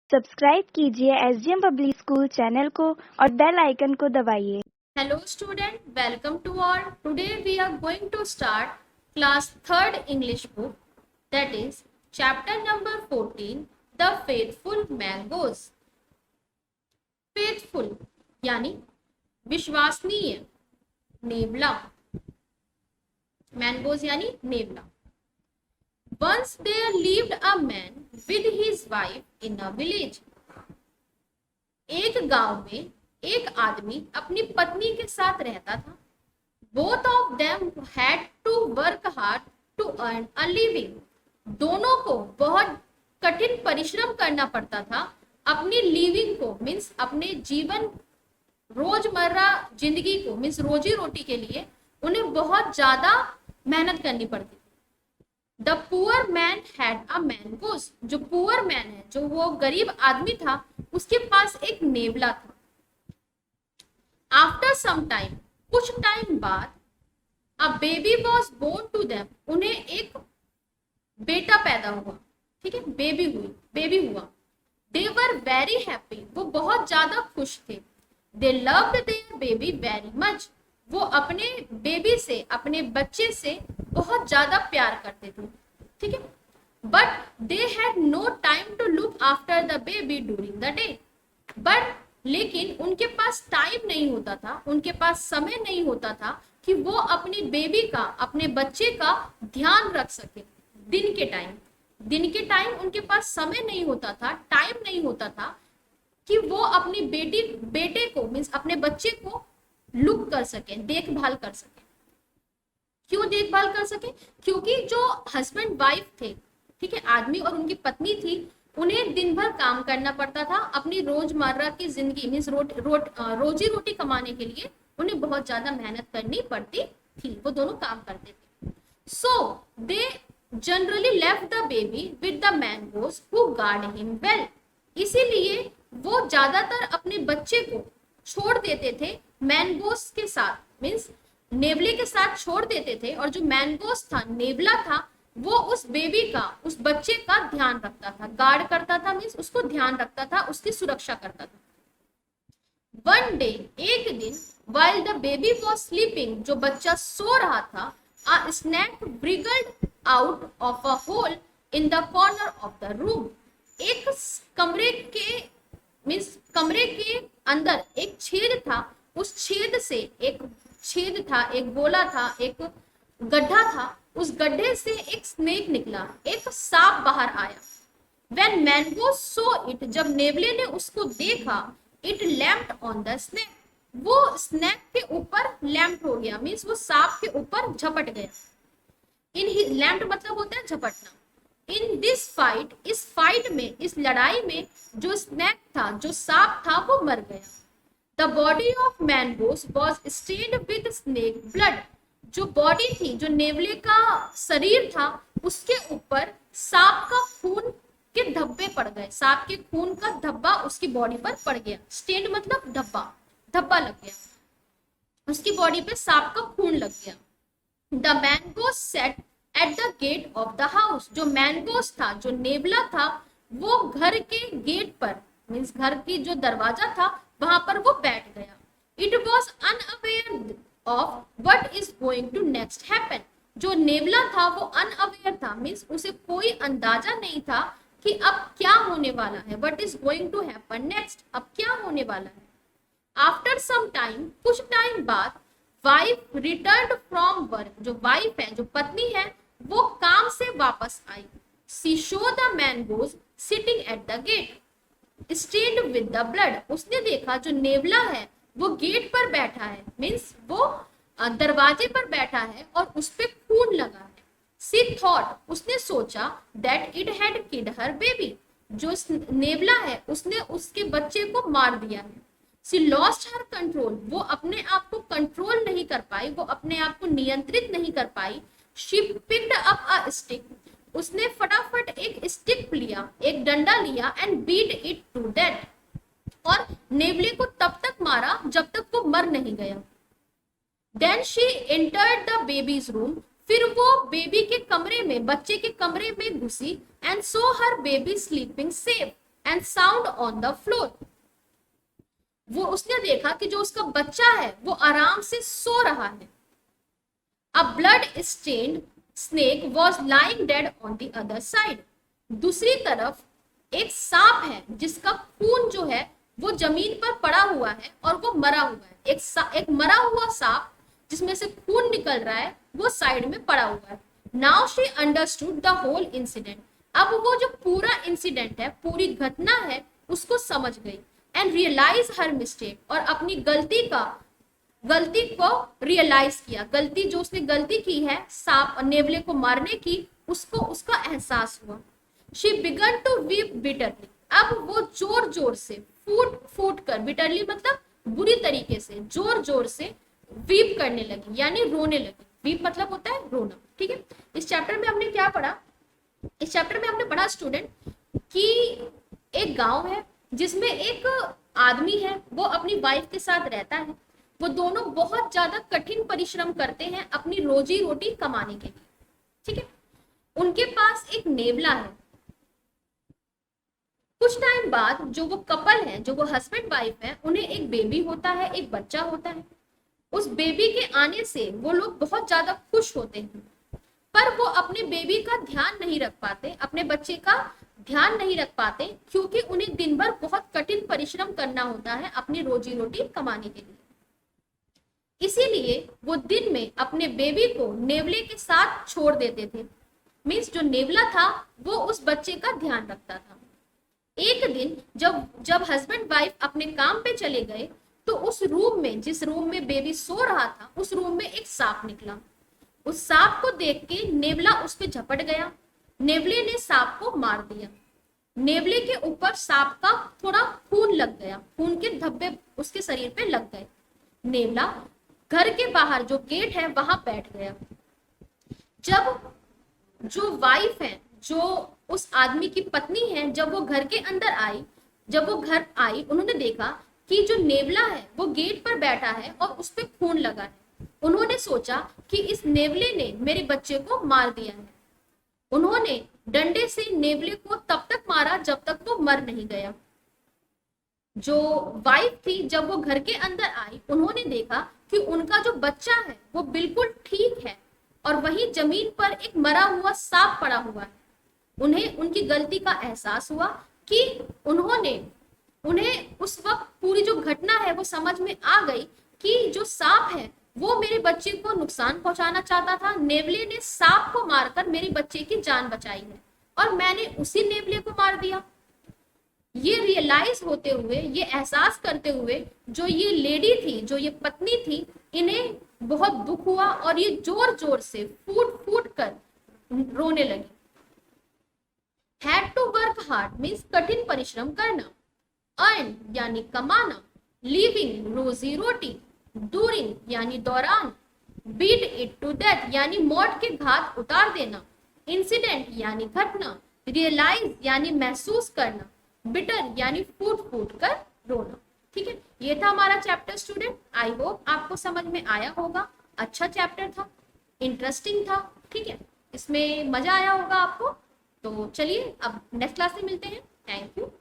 Subscribe कीजिए SDM public school channel को और बेल आइकन को दबाइए। Hello student, welcome to all. Today we are going to start class 3rd English book, that is chapter number 14, The Faithful Mangoes. Faithful यानी विश्वसनीय, नेवला, mangoes यानी नेवला. Once there lived a man with his wife in a village. एक गांव में एक आदमी अपनी पत्नी के साथ रहता था. Both of them had to work hard to earn a living. दोनों को बहुत कठिन परिश्रम करना पड़ता था अपनी लिविंग को, मीन्स अपने जीवन रोजमर्रा जिंदगी को, मीन्स रोजी रोटी के लिए उन्हें बहुत ज्यादा मेहनत करनी पड़ती थी. The poor man had a mangoes. जो पुअर मैन है, जो वो गरीब आदमी था, उसके पास एक नेवला था. आफ्टर सम टाइम, कुछ टाइम बाद, a baby was born to them. उन्हें एक बेटा पैदा हुआ. ठीक है, बेबी हुआ. They were very happy. वो बहुत ज्यादा खुश थे. They loved their baby very much. वो अपने बेबी से, अपने बच्चे से बहुत ज्यादा प्यार करते थे. ठीक है, but they had no time to look after the baby during the day. But लेकिन उनके पास टाइम नहीं होता था, उनके पास समय नहीं होता था कि वो अपनी बेबी का, अपने बच्चे का ध्यान रख सके. दिन के टाइम उनके पास समय नहीं होता था, टाइम नहीं होता था कि वो अपनी बेटे को, मीन्स अपने बच्चे को लुक कर सके, देखभाल कर सके. क्यों देखभाल कर सके? क्योंकि जो हस्बैंड वाइफ थे, ठीक है, आदमी और उनकी पत्नी थी, उन्हें दिन भर काम करना पड़ता था. अपनी रोजमर्रा की जिंदगी मीन्स रोजी रोटी कमाने के लिए उन्हें बहुत ज्यादा मेहनत करनी पड़ती थी. वो दोनों काम करते थे. So they generally left the baby with the mangoes who guard him well. इसीलिए वो ज्यादातर अपने बच्चे को छोड़ देते थे मैंगोस के साथ, मीन्स नेवले के साथ छोड़ देते थे. और जो मैंगोस था, नेवला था, वो उस बेबी का, उस बच्चे का ध्यान रखता था, गार्ड करता था, मीन्स उसको ध्यान रखता था, उसकी सुरक्षा करता था. वन डे, एक दिन, while the baby was sleeping, जो बच्चा सो रहा था, a snake wriggled out of a hole in the corner of the room. एक कमरे के, मीन्स कमरे के अंदर एक छेद था. उस छेद से एक छेद था, एक गोला था, एक गड्ढा था. उस गड्ढे से एक स्नेक निकला, एक सांप बाहर आया. When Mango saw it, जब नेवले ने उसको देखा, it lamped on the snake. वो स्नेक के ऊपर लैम्प हो गया, मीन्स वो सांप के ऊपर झपट गया. लैम्प मतलब होता है झपटना. इन दिस फाइट, इस फाइट में, इस लड़ाई में जो स्नेक था, जो सांप था, वो मर गया. The body of mongoose was stained with snake blood. जो बॉडी थी, जो नेवले का शरीर था, उसके ऊपर सांप का खून के धब्बे पड़ गए. सांप के खून का धब्बा उसकी बॉडी पर पड़ गया. स्टेन्ड मतलब धब्बा लग गया, उसकी बॉडी पे सांप का खून लग गया. The mongoose sat at the gate of the house. जो मैंगोस था, जो नेवला था, वो घर के गेट पर, मीन्स घर की जो दरवाजा था, वहां पर वो बैठ गया. It was unaware of what is going to next happen. जो नेवला था वो अनअवेयर था, मीन्स उसे कोई अंदाजा नहीं था कि अब क्या होने वाला है. What is going to happen next, अब क्या होने वाला है. आफ्टर सम टाइम, कुछ टाइम बाद, वाइफ रिटर्न्ड फ्रॉम वर्क. जो वाइफ है, जो पत्नी है, वो काम से वापस आई. She saw the mangoes sitting at the gate stained with the blood. उसने देखा जो नेवला है वो गेट पर बैठा है, मीन्स वो दरवाजे पर बैठा है और उस पे खून लगा है. सी थॉट, उसने सोचा, that it had killed her baby. जो नेवला है, उसने उसके बच्चे को मार दिया है. सी लॉस्ट हर कंट्रोल. वो अपने आप को कंट्रोल नहीं कर पाई, वो अपने आप को नियंत्रित नहीं कर पाई. She picked up a stick. उसने फटाफट एक स्टिक लिया, एक डंडा लिया, and beat it to death. और नेवले को तब तक मारा जब तक वो मर नहीं गया. Then she entered the baby's room. फिर वो बेबी के कमरे में, बच्चे के कमरे में घुसी. And so her baby sleeping safe and sound on the floor. वो उसने देखा कि जो उसका बच्चा है वो आराम से सो रहा है. A blood stained snake was lying dead on the other side. दूसरी तरफ एक सांप है जिसका खून जो है वो जमीन पर पड़ा हुआ है और वो मरा हुआ है. एक मरा हुआ सांप जिसमें से खून निकल रहा है वो साइड में पड़ा हुआ है. Now she understood the whole incident. अब वो जो पूरा इंसिडेंट है, पूरी घटना है, उसको समझ गई. एंड रियलाइज हर मिस्टेक, और अपनी गलती को रियलाइज किया. गलती जो उसने गलती की है सांप और नेवले को मारने की, उसको उसका एहसास हुआ. She began to weep bitterly. अब वो जोर जोर से फूट कर, बिटरली मतलब बुरी तरीके से, जोर जोर से वीप करने लगी, यानी रोने लगी. वीप मतलब होता है रोना. ठीक है, इस चैप्टर में हमने क्या पढ़ा? इस चैप्टर में हमने पढ़ा स्टूडेंट कि एक गांव है जिसमें एक आदमी है, वो अपनी वाइफ के साथ रहता है. वो दोनों बहुत ज्यादा कठिन परिश्रम करते हैं अपनी रोजी रोटी कमाने के लिए. ठीक है, उनके पास एक नेवला है. कुछ टाइम बाद जो वो कपल है, जो वो हस्बैंड वाइफ है, उन्हें एक बेबी होता है, एक बच्चा होता है. उस बेबी के आने से वो लोग बहुत ज्यादा खुश होते हैं, पर वो अपने बेबी का ध्यान नहीं रख पाते, अपने बच्चे का ध्यान नहीं रख पाते, क्योंकि उन्हें दिन भर बहुत कठिन परिश्रम करना होता है अपनी रोजी रोटी कमाने के लिए. इसीलिए वो दिन में अपने बेबी को नेवले के साथ छोड़ देते थे. मीन्स जो नेवला था वो उस बच्चे का ध्यान रखता था. एक दिन जब हस्बैंड वाइफ अपने काम पे चले गए, तो उस रूम में, जिस रूम में बेबी सो रहा था, उस रूम में एक सांप निकला. उस सांप को देख के नेवला उस पे झपट गया. नेवले ने सांप को मार दिया. नेवले के ऊपर सांप का थोड़ा खून लग गया, खून के धब्बे उसके शरीर पे लग गए. नेवला घर के बाहर जो गेट है वहां बैठ गया. जब जो वाइफ है, जो उस आदमी की पत्नी है, जब वो घर के अंदर आई, जब वो घर आई, उन्होंने देखा कि जो नेवला है वो गेट पर बैठा है और उस पे खून लगा है. उन्होंने सोचा कि इस नेवले ने मेरे बच्चे को मार दिया है. उन्होंने डंडे से नेवले को तब तक मारा जब तक वो मर नहीं गया. जो वाइफ थी, जब वो घर के अंदर आई, उन्होंने देखा कि उनका जो बच्चा है वो बिल्कुल ठीक है और वहीं जमीन पर एक मरा हुआ सांप पड़ा हुआ है. उन्हें उनकी गलती का एहसास हुआ कि उन्हें उस वक्त पूरी जो घटना है वो समझ में आ गई कि जो सांप है वो मेरे बच्चे को नुकसान पहुंचाना चाहता था. नेवले ने सांप को मारकर मेरे बच्चे की जान बचाई है और मैंने उसी नेवले को मार दिया. ये रियलाइज होते हुए, ये एहसास करते हुए, जो ये लेडी थी, जो ये पत्नी थी, इन्हें बहुत दुख हुआ और ये जोर जोर से फूट कर रोने लगी. Had to work hard means कठिन परिश्रम करना. अर्न यानी कमाना. लिविंग रोजी रोटी. डूरिंग यानी दौरान. बीट इट टू डेथ यानी मौत के घाट उतार देना. इंसिडेंट यानी घटना. रियलाइज यानी महसूस करना. बिटर यानी फूट कर रोना. ठीक है, ये था हमारा चैप्टर स्टूडेंट. आई होप आपको समझ में आया होगा. अच्छा चैप्टर था, इंटरेस्टिंग था. ठीक है, इसमें मजा आया होगा आपको. तो चलिए अब नेक्स्ट क्लास में मिलते हैं. Thank you.